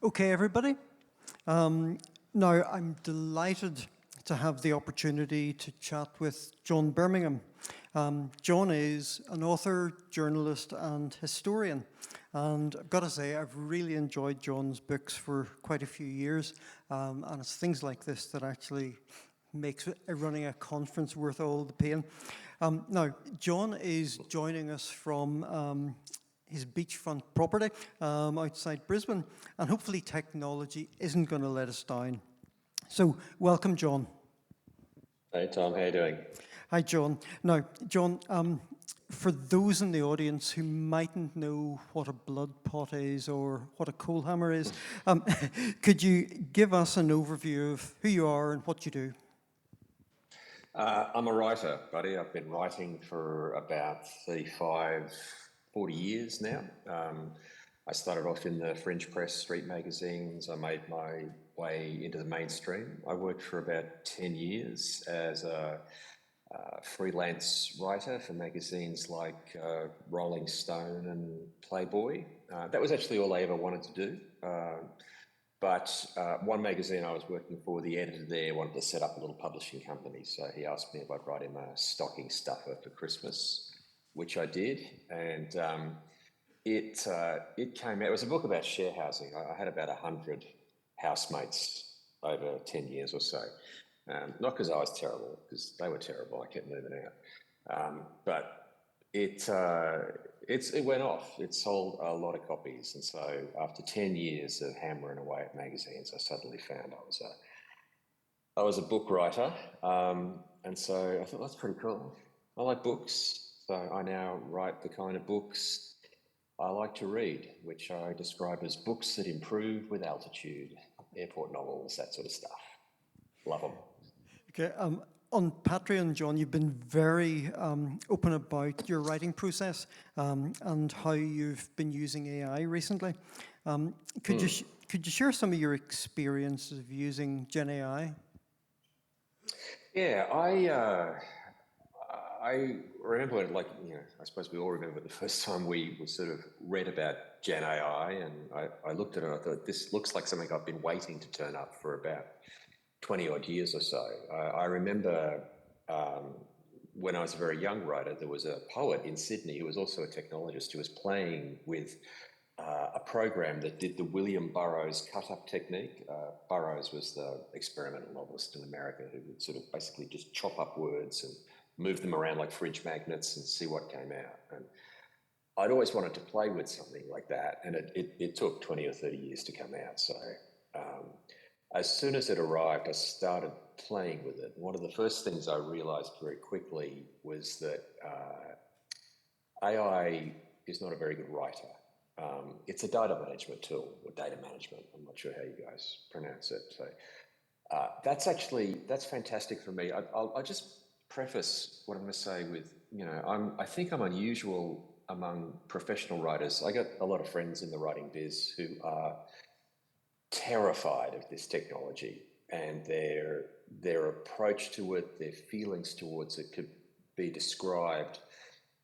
Okay, everybody. Um, Now, I'm delighted to have the opportunity to chat with John Birmingham. John is an author, journalist, and historian. And I've got to say, I've really enjoyed John's books for quite a few years. And it's things like this that actually makes running a conference worth all the pain. Now, John is joining us from his beachfront property outside Brisbane, and hopefully technology isn't going to let us down. So, welcome, John. Hey Tom, how you doing? Hi, John. Now, John, for those in the audience who mightn't know what a blood pot is or what a coal hammer is, could you give us an overview of who you are and what you do? I'm a writer, buddy. I've been writing for about 35, 40 years now. I started off in the fringe press street magazines. I made my way into the mainstream. I worked for about 10 years as a freelance writer for magazines like Rolling Stone and Playboy. That was actually all I ever wanted to do. But one magazine I was working for, the editor there wanted to set up a little publishing company. So he asked me if I'd write him a stocking stuffer for Christmas, which I did. And it came out, it was a book about share housing. I had about 100 housemates over 10 years or so. Not because I was terrible, because they were terrible. I kept moving out. But it went off. It sold a lot of copies, and so after 10 years of hammering away at magazines, I suddenly found I was a book writer, and so I thought that's pretty cool. I like books, so I now write the kind of books I like to read, which I describe as books that improve with altitude, airport novels, that sort of stuff. Love them. Okay. On Patreon, John, you've been very open about your writing process and how you've been using AI recently. Could you share some of your experiences of using Gen AI? Yeah, I remember when, like, I suppose we all remember the first time we sort of read about Gen AI, and I looked at it and I thought, this looks like something I've been waiting to turn up for about 20 odd years or so. I remember when I was a very young writer, there was a poet in Sydney who was also a technologist who was playing with a program that did the William Burroughs cut-up technique. Burroughs was the experimental novelist in America who would sort of basically just chop up words and move them around like fridge magnets and see what came out. And I'd always wanted to play with something like that, and it took 20 or 30 years to come out. So as soon as it arrived, I started playing with it. One of the first things I realized very quickly was that AI is not a very good writer. It's a data management tool, or data management. I'm not sure how you guys pronounce it. So that's fantastic for me. I'll just preface what I'm going to say with, I think I'm unusual among professional writers. I got a lot of friends in the writing biz who are terrified of this technology, and their approach to it, their feelings towards it could be described,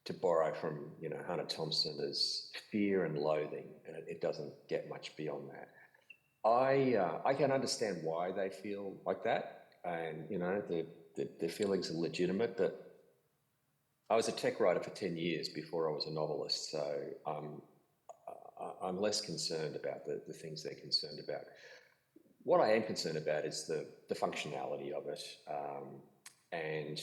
to borrow from Hunter Thompson, as fear and loathing, and it doesn't get much beyond that. I can understand why they feel like that, and their feelings are legitimate. But I was a tech writer for 10 years before I was a novelist, so I'm less concerned about the things they're concerned about. What I am concerned about is the functionality of it, and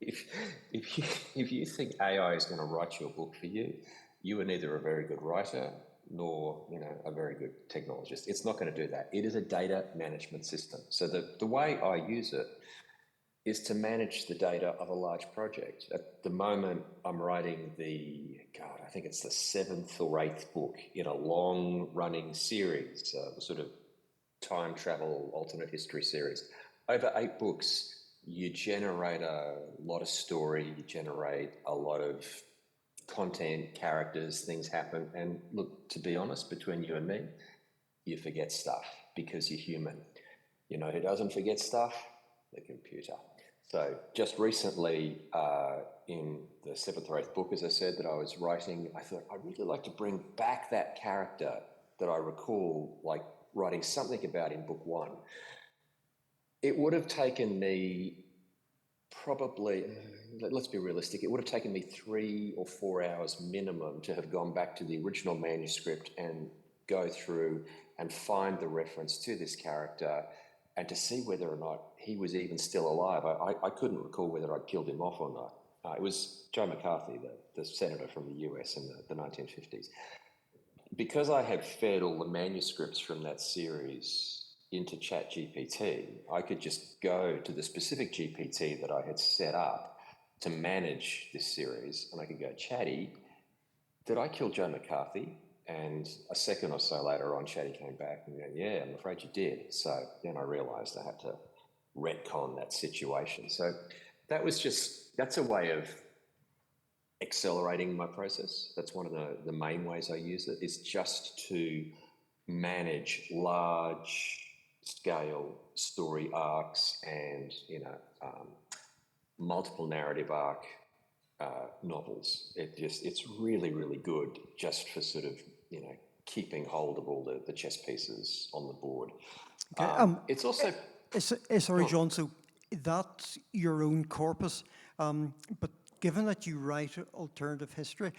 if you think AI is going to write your book for you, you are neither a very good writer nor a very good technologist. It's not going to do that. It is a data management system. So the way I use it is to manage the data of a large project. At the moment, I'm writing I think it's the 7th or 8th book in a long-running series, the sort of time travel alternate history series. Over 8 books, you generate a lot of story, you generate a lot of content, characters, things happen. And look, to be honest, between you and me, you forget stuff because you're human. You know who doesn't forget stuff? The computer. So just recently, in the 7th or 8th book, as I said, that I was writing, I thought I'd really like to bring back that character that I recall, like writing something about in book one, it would have taken me probably, let's be realistic, it would have taken me 3 or 4 hours minimum to have gone back to the original manuscript and go through and find the reference to this character and to see whether or not he was even still alive. I couldn't recall whether I'd killed him off or not. It was Joe McCarthy, the senator from the US in the 1950s. Because I had fed all the manuscripts from that series into ChatGPT, I could just go to the specific GPT that I had set up to manage this series, and I could go, Chatty, did I kill Joe McCarthy? And a second or so later on, Chatty came back and went, yeah, I'm afraid you did. So then I realised I had to retcon that situation. So that's a way of accelerating my process. That's one of the main ways I use it, is just to manage large scale story arcs and, multiple narrative arc novels. It's really, really good just for sort of, keeping hold of all the chess pieces on the board. Okay. It's also... Sorry, John, so that's your own corpus, but given that you write alternative history,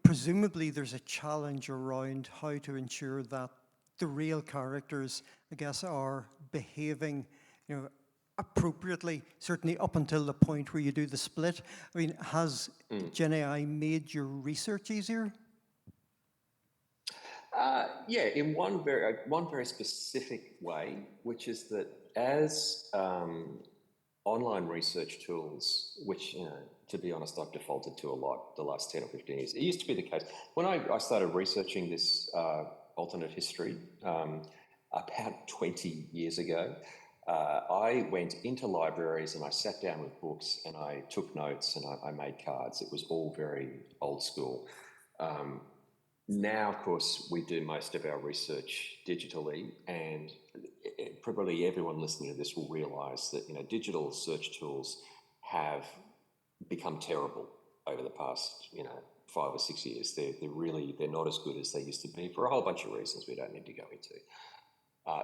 presumably there's a challenge around how to ensure that the real characters, I guess, are behaving, appropriately, certainly up until the point where you do the split. I mean, has Gen AI made your research easier? Yeah, in one very specific way, which is that as online research tools, which, to be honest, I've defaulted to a lot the last 10 or 15 years. It used to be the case. When I started researching this alternate history about 20 years ago, I went into libraries and I sat down with books and I took notes and I made cards. It was all very old school. Now, of course, we do most of our research digitally, and probably everyone listening to this will realise that digital search tools have become terrible over the past 5 or 6 years. They're not as good as they used to be for a whole bunch of reasons we don't need to go into.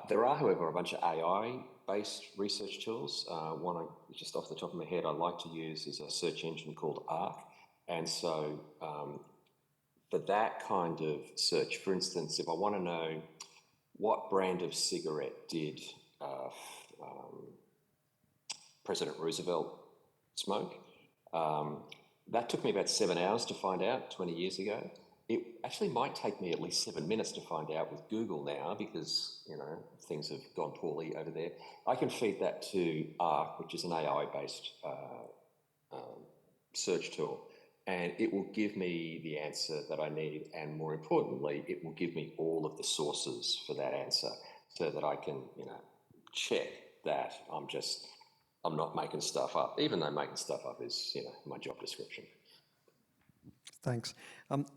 There are, however, a bunch of AI-based research tools. One, just off the top of my head, I like to use is a search engine called Arc, and so. For that kind of search, for instance, if I want to know what brand of cigarette did President Roosevelt smoke, that took me about 7 hours to find out 20 years ago. It actually might take me at least 7 minutes to find out with Google now because, things have gone poorly over there. I can feed that to Arc, which is an AI-based search tool. And it will give me the answer that I need, and more importantly, it will give me all of the sources for that answer, so that I can, check that I'm not making stuff up, even though making stuff up is, my job description. Thanks.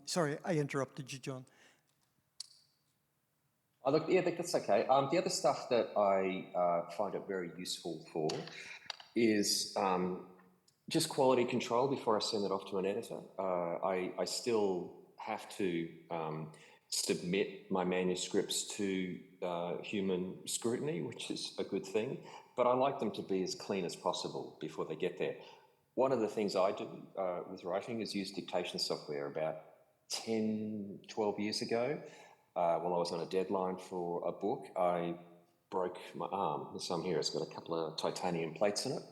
Sorry, I interrupted you, John. Oh, look, yeah, that's okay. The other stuff that I find it very useful for is just quality control before I send it off to an editor. I still have to submit my manuscripts to human scrutiny, which is a good thing, but I like them to be as clean as possible before they get there. One of the things I do with writing is use dictation software. About 10, 12 years ago, while I was on a deadline for a book, I broke my arm. There's some here, it's got a couple of titanium plates in it.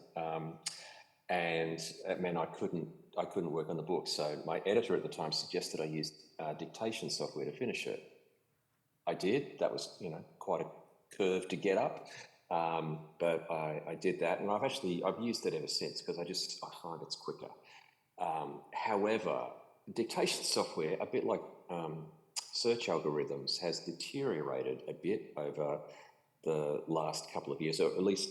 And it meant I couldn't work on the book. So my editor at the time suggested I use dictation software to finish it. I did. That was, quite a curve to get up, but I did that, and I've used it ever since because I find it's quicker. However, dictation software, a bit like search algorithms, has deteriorated a bit over the last couple of years, or at least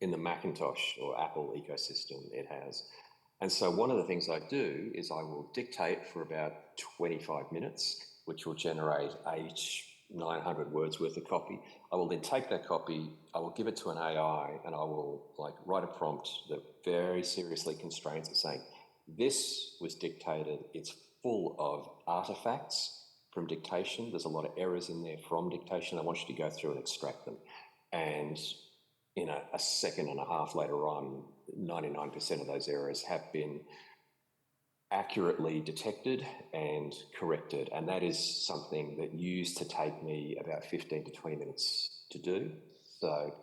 in the Macintosh or Apple ecosystem, it has. And so one of the things I do is I will dictate for about 25 minutes, which will generate 900 words worth of copy. I will then take that copy, I will give it to an AI, and I will write a prompt that very seriously constrains it, saying, this was dictated, it's full of artifacts from dictation. There's a lot of errors in there from dictation. I want you to go through and extract them. And a second and a half later on, 99% of those errors have been accurately detected and corrected. And that is something that used to take me about 15 to 20 minutes to do. So,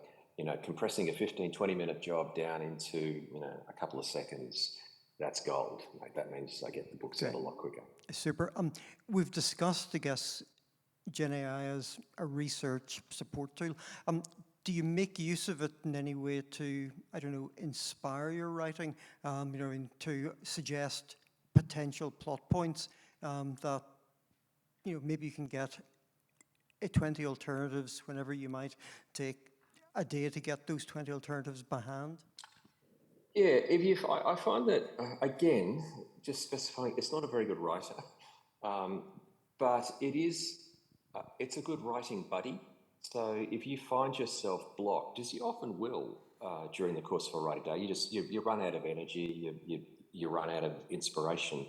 compressing a 15, 20-minute job down into, a couple of seconds, that's gold. That means I get the books out a lot quicker. Super. We've discussed, I guess, Gen AI as a research support tool. Do you make use of it in any way to, inspire your writing, to suggest potential plot points that, maybe you can get 20 alternatives whenever you might take a day to get those 20 alternatives by hand? Yeah, I find that, again, just specifying, it's not a very good writer, but it's a good writing buddy. So if you find yourself blocked, as you often will during the course of a writing day, you run out of energy, you run out of inspiration.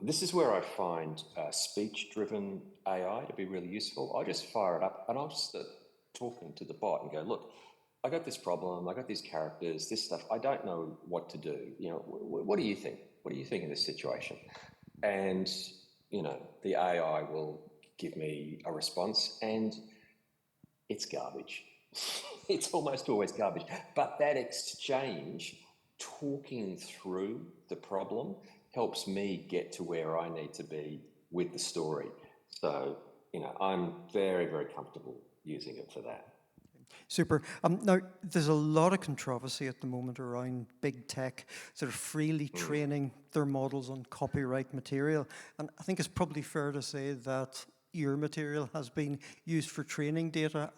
This is where I find speech-driven AI to be really useful. I just fire it up and I'll just start talking to the bot and go, look, I got this problem, I got these characters, this stuff, I don't know what to do. What do you think? What do you think in this situation? And, the AI will give me a response, and it's garbage. It's almost always garbage. But that exchange, talking through the problem, helps me get to where I need to be with the story. So, I'm very, very comfortable using it for that. Super. Now, there's a lot of controversy at the moment around big tech sort of freely training their models on copyright material. And I think it's probably fair to say that your material has been used for training data.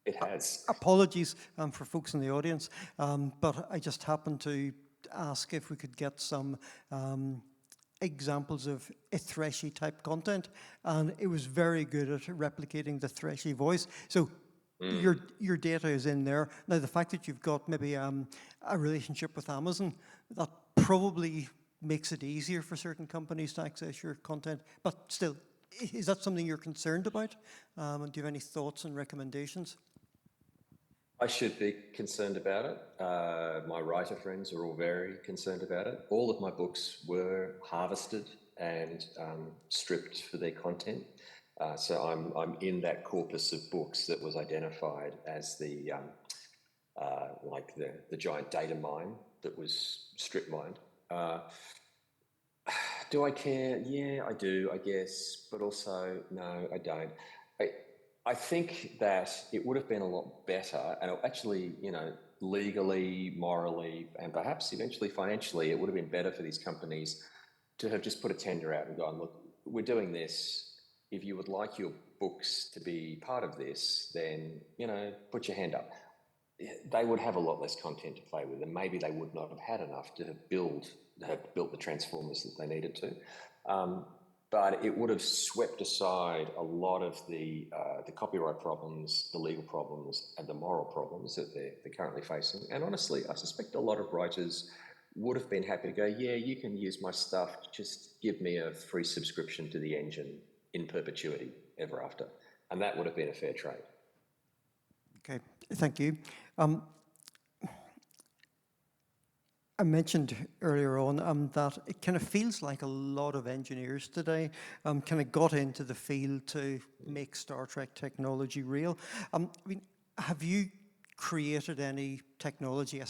It has. Apologies for folks in the audience, but I just happened to ask if we could get some examples of a Threshy type content, and it was very good at replicating the Threshy voice. So your data is in there. Now, the fact that you've got maybe a relationship with Amazon, that probably makes it easier for certain companies to access your content. But still, is that something you're concerned about? And do you have any thoughts and recommendations? I should be concerned about it. My writer friends are all very concerned about it. All of my books were harvested and stripped for their content. So I'm in that corpus of books that was identified as the giant data mine that was strip mined. Do I care? Yeah, I do, I guess, but also no, I don't. I think that it would have been a lot better, and actually, legally, morally, and perhaps eventually financially, it would have been better for these companies to have just put a tender out and gone, look, we're doing this. If you would like your books to be part of this, then, put your hand up. They would have a lot less content to play with, and maybe they would not have had enough to have built the transformers that they needed to. But it would have swept aside a lot of the copyright problems, the legal problems, and the moral problems that they're currently facing. And honestly, I suspect a lot of writers would have been happy to go, yeah, you can use my stuff, just give me a free subscription to the engine in perpetuity ever after. And that would have been a fair trade. Okay, thank you. I mentioned earlier on that it kind of feels like a lot of engineers today kind of got into the field to make Star Trek technology real. Have you created any technology,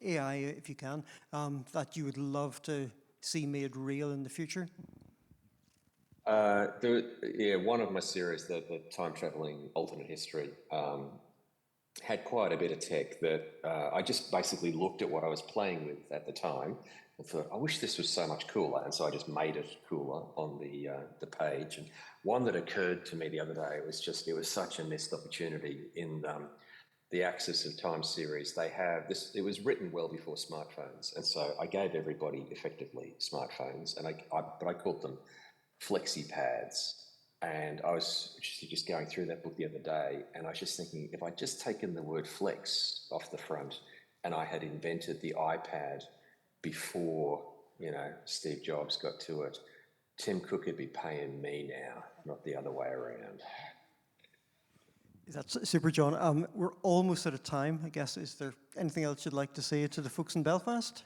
AI if you can, that you would love to see made real in the future? One of my series, the time traveling alternate history, had quite a bit of tech that I just basically looked at what I was playing with at the time and thought, I wish this was so much cooler. And so I just made it cooler on the page. And one that occurred to me the other day was it was such a missed opportunity in the Axis of Time series. They have this, it was written well before smartphones. And so I gave everybody effectively smartphones, and but I called them flexi pads. And I was just going through that book the other day, and I was just thinking, if I'd just taken the word flex off the front and I had invented the iPad before, Steve Jobs got to it, Tim Cook would be paying me now, not the other way around. That's super, John. We're almost out of time, I guess. Is there anything else you'd like to say to the folks in Belfast?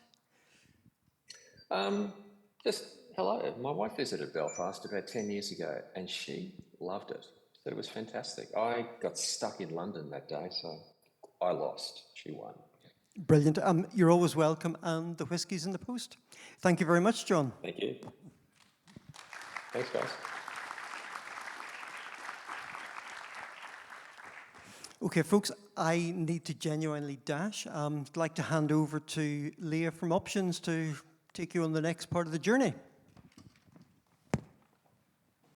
Just hello. My wife visited Belfast about 10 years ago and she loved it. Said it was fantastic. I got stuck in London that day, so I lost. She won. Brilliant. You're always welcome, and the whiskey's in the post. Thank you very much, John. Thank you. Thanks, guys. Okay, folks, I need to genuinely dash. I'd like to hand over to Leah from Options to take you on the next part of the journey.